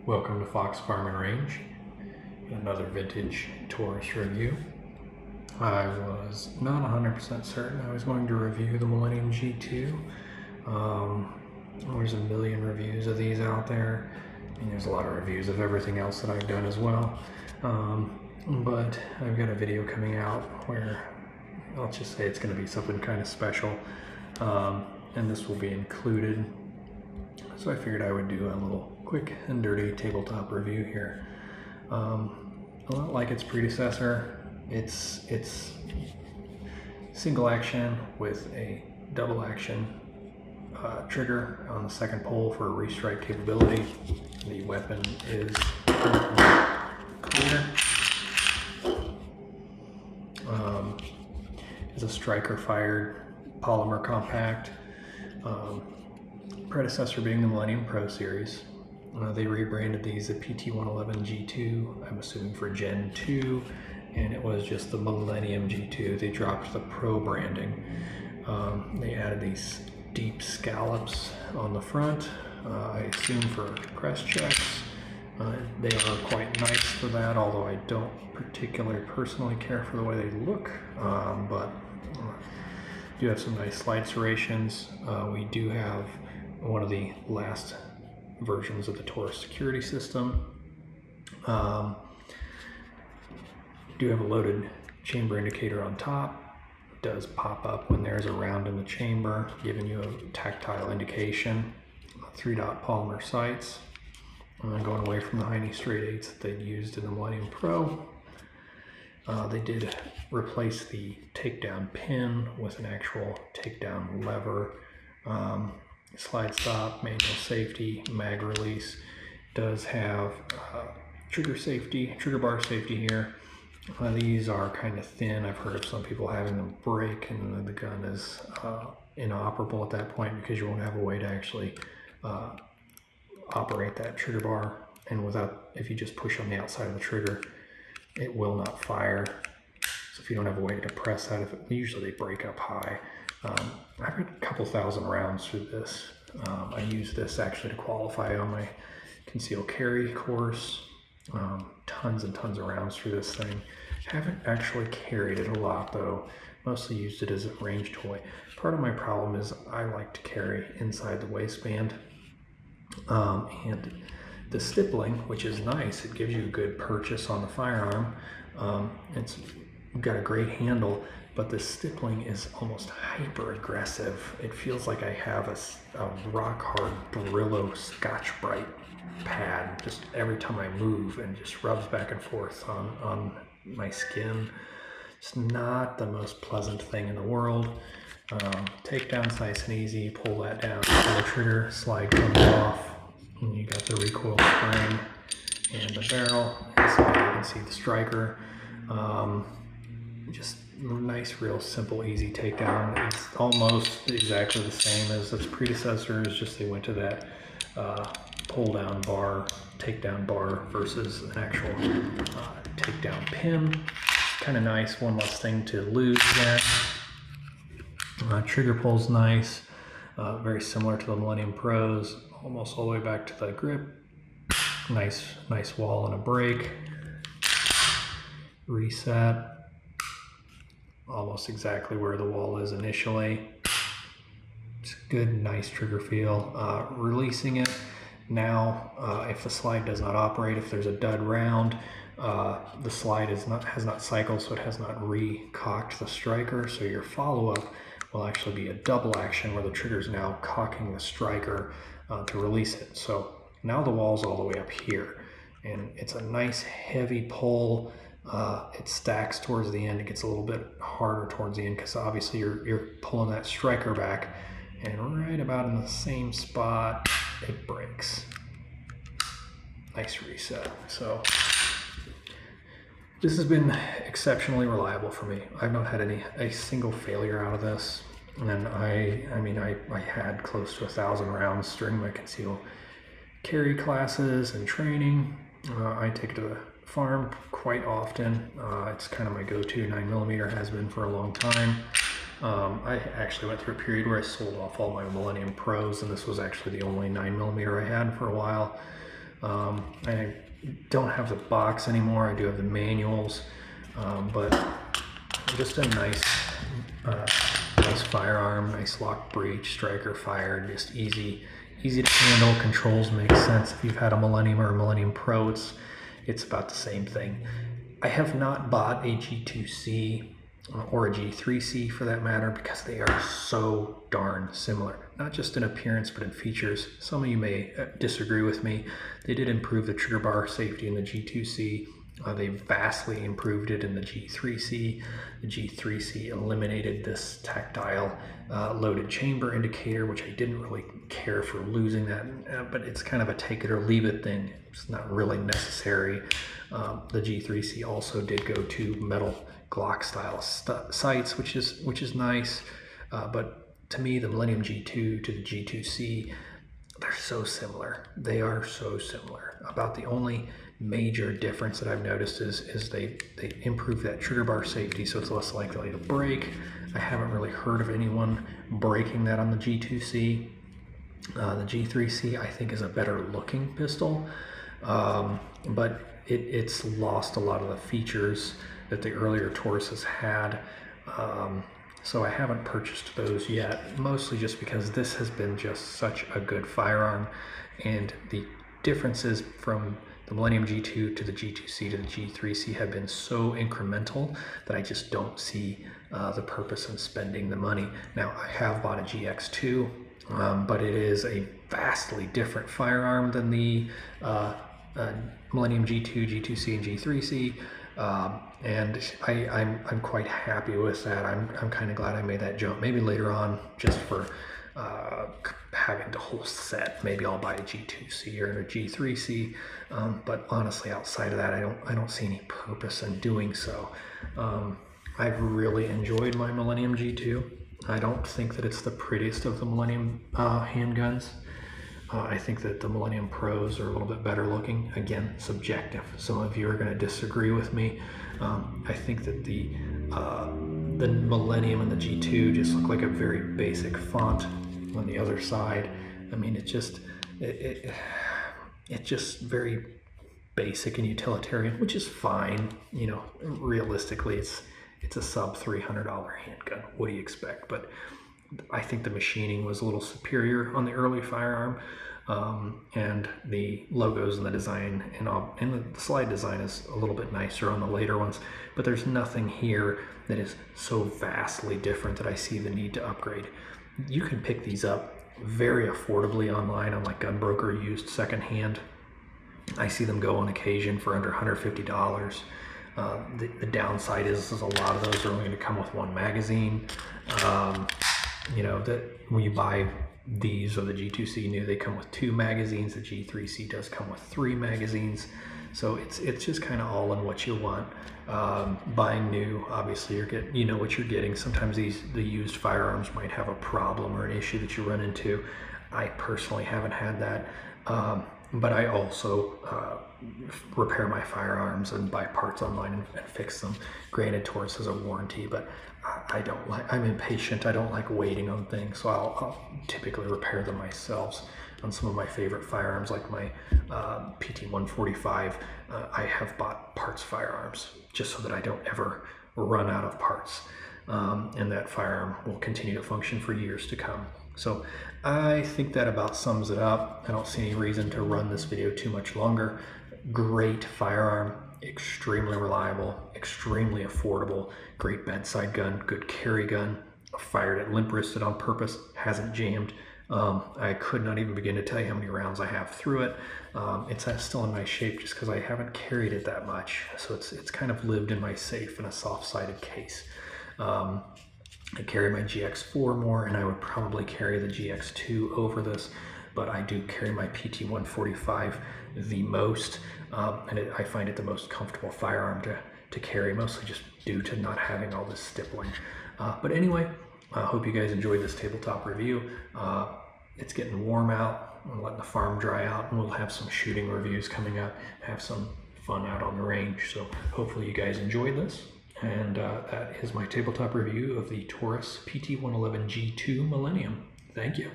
Welcome to Fox Farm and Range, another vintage Taurus review. I was not 100% certain I was going to review the Millennium G2. There's a million reviews of these out there, and there's a lot of reviews of everything else that I've done as well. But I've got a video coming out where I'll just say it's going to be something kind of special, and this will be included. So I figured I would do a little quick and dirty tabletop review here. A lot like its predecessor, it's single action with a double action trigger on the second pull for restrike capability. The weapon is clear. It's a striker fired polymer compact. Predecessor being the Millennium Pro series. They rebranded these the PT111 G2, I'm assuming for Gen 2, and it was just the Millennium G2. They dropped the Pro branding. They added these deep scallops on the front, I assume for press checks. They are quite nice for that, although I don't particularly personally care for the way they look, but do have some nice slide serrations. We do have one of the last versions of the Taurus security system. Do have a loaded chamber indicator on top. It does pop up when there's a round in the chamber, giving you a tactile indication. 3-dot polymer sights. Going away from the Heine straight 8s that they'd used in the Millennium Pro. They did replace the takedown pin with an actual takedown lever. Slide stop, manual safety, mag release. Does have trigger bar safety here. These are kind of thin. I've heard of some people having them break, and then the gun is inoperable at that point because you won't have a way to actually operate that trigger bar. And if you just push on the outside of the trigger, it will not fire. So if you don't have a way to press that, usually they break up high. I've got a couple thousand rounds through this. I use this actually to qualify on my concealed carry course. Tons and tons of rounds through this thing. Haven't actually carried it a lot though. Mostly used it as a range toy. Part of my problem is I like to carry inside the waistband. And the stippling, which is nice, it gives you a good purchase on the firearm. It's got a great handle, but the stippling is almost hyper aggressive. It feels like I have a rock hard Brillo Scotch-Brite pad just every time I move, and just rubs back and forth on my skin. It's not the most pleasant thing in the world. Takedown's nice and easy. Pull that down, pull the trigger, slide comes off, and you got the recoil spring and the barrel. And so you can see the striker. Just nice, real simple, easy takedown. It's almost exactly the same as its predecessors, just they went to that pull down bar, takedown bar versus an actual takedown pin. Kind of nice, one less thing to lose there. Trigger pull's nice, very similar to the Millennium Pros, almost all the way back to the grip. Nice wall and a break. Reset. Almost exactly where the wall is initially. It's good, nice trigger feel. Releasing it now, if the slide does not operate, if there's a dud round, the slide has not cycled, so it has not re-cocked the striker. So your follow-up will actually be a double action where the trigger is now cocking the striker to release it. So now the wall's all the way up here, and it's a nice heavy pull. It stacks towards the end. It gets a little bit harder towards the end because obviously you're pulling that striker back, and right about in the same spot it breaks. Nice reset. So this has been exceptionally reliable for me. I've not had a single failure out of this, and I had close to 1,000 rounds during my concealed carry classes and training. I take it to the farm quite often. It's kind of my go-to. 9mm has been for a long time. I actually went through a period where I sold off all my Millennium Pros, and this was actually the only 9mm I had for a while. I don't have the box anymore. I do have the manuals, but just a nice firearm, nice lock breech, striker fire, just easy to handle. Controls make sense. If you've had a Millennium or a Millennium Pro, it's about the same thing. I have not bought a G2C or a G3C for that matter, because they are so darn similar, not just in appearance but in features. Some of you may disagree with me. They did improve the trigger bar safety in the G2C. They vastly improved it in the G3C. The G3C eliminated this tactile loaded chamber indicator, which I didn't really care for losing that, but it's kind of a take it or leave it thing. It's not really necessary. The G3C also did go to metal Glock style sights, which is nice, but to me the Millennium G2 to the G2C, they're so similar. They are so similar. About the only major difference that I've noticed is they improved that trigger bar safety, so it's less likely to break. I haven't really heard of anyone breaking that on the G2C. The G3C I think is a better looking pistol, but it's lost a lot of the features that the earlier Tauruses had. So I haven't purchased those yet, mostly just because this has been just such a good firearm, and the differences from the Millennium G2 to the G2C to the G3C have been so incremental that I just don't see the purpose in spending the money. Now, I have bought a GX2, but it is a vastly different firearm than the Millennium G2, G2C, and G3C. And I'm quite happy with that. I'm kind of glad I made that jump. Maybe later on, just for having the whole set, maybe I'll buy a G2C or a G3C. But honestly, outside of that, I don't see any purpose in doing so. I've really enjoyed my Millennium G2. I don't think that it's the prettiest of the Millennium handguns. I think that the Millennium Pros are a little bit better looking. Again, subjective. Some of you are going to disagree with me. I think that the Millennium and the G2 just look like a very basic font on the other side. I mean, it's just very basic and utilitarian, which is fine. You know, realistically, it's a sub $300 handgun. What do you expect? But I think the machining was a little superior on the early firearm, and the logos and the design and the slide design is a little bit nicer on the later ones, but there's nothing here that is so vastly different that I see the need to upgrade. You can pick these up very affordably online on like Gunbroker used secondhand. I see them go on occasion for under $150. The downside is a lot of those are only going to come with one magazine. You know, that when you buy these or the G2C new, they come with 2 magazines. The G3C does come with 3 magazines. So it's just kind of all in what you want. Buying new, obviously you know what you're getting. Sometimes the used firearms might have a problem or an issue that you run into. I personally haven't had that. But I also repair my firearms and buy parts online and fix them. Granted, Taurus has a warranty, but I'm impatient. I don't like waiting on things, so I'll typically repair them myself. On some of my favorite firearms, like my PT-145, I have bought parts firearms just so that I don't ever run out of parts. And that firearm will continue to function for years to come. So I think that about sums it up. I don't see any reason to run this video too much longer. Great firearm, extremely reliable, extremely affordable, great bedside gun, good carry gun, fired it limp wristed on purpose, hasn't jammed. I could not even begin to tell you how many rounds I have through it. It's still in nice shape just because I haven't carried it that much. So it's kind of lived in my safe in a soft-sided case. I carry my GX4 more, and I would probably carry the GX2 over this, but I do carry my PT-145 the most, and I find it the most comfortable firearm to carry, mostly just due to not having all this stippling. But anyway, I hope you guys enjoyed this tabletop review. It's getting warm out. I'm letting the farm dry out, and we'll have some shooting reviews coming up, have some fun out on the range. So hopefully you guys enjoyed this. And that is my tabletop review of the Taurus PT-111 G2 Millennium. Thank you.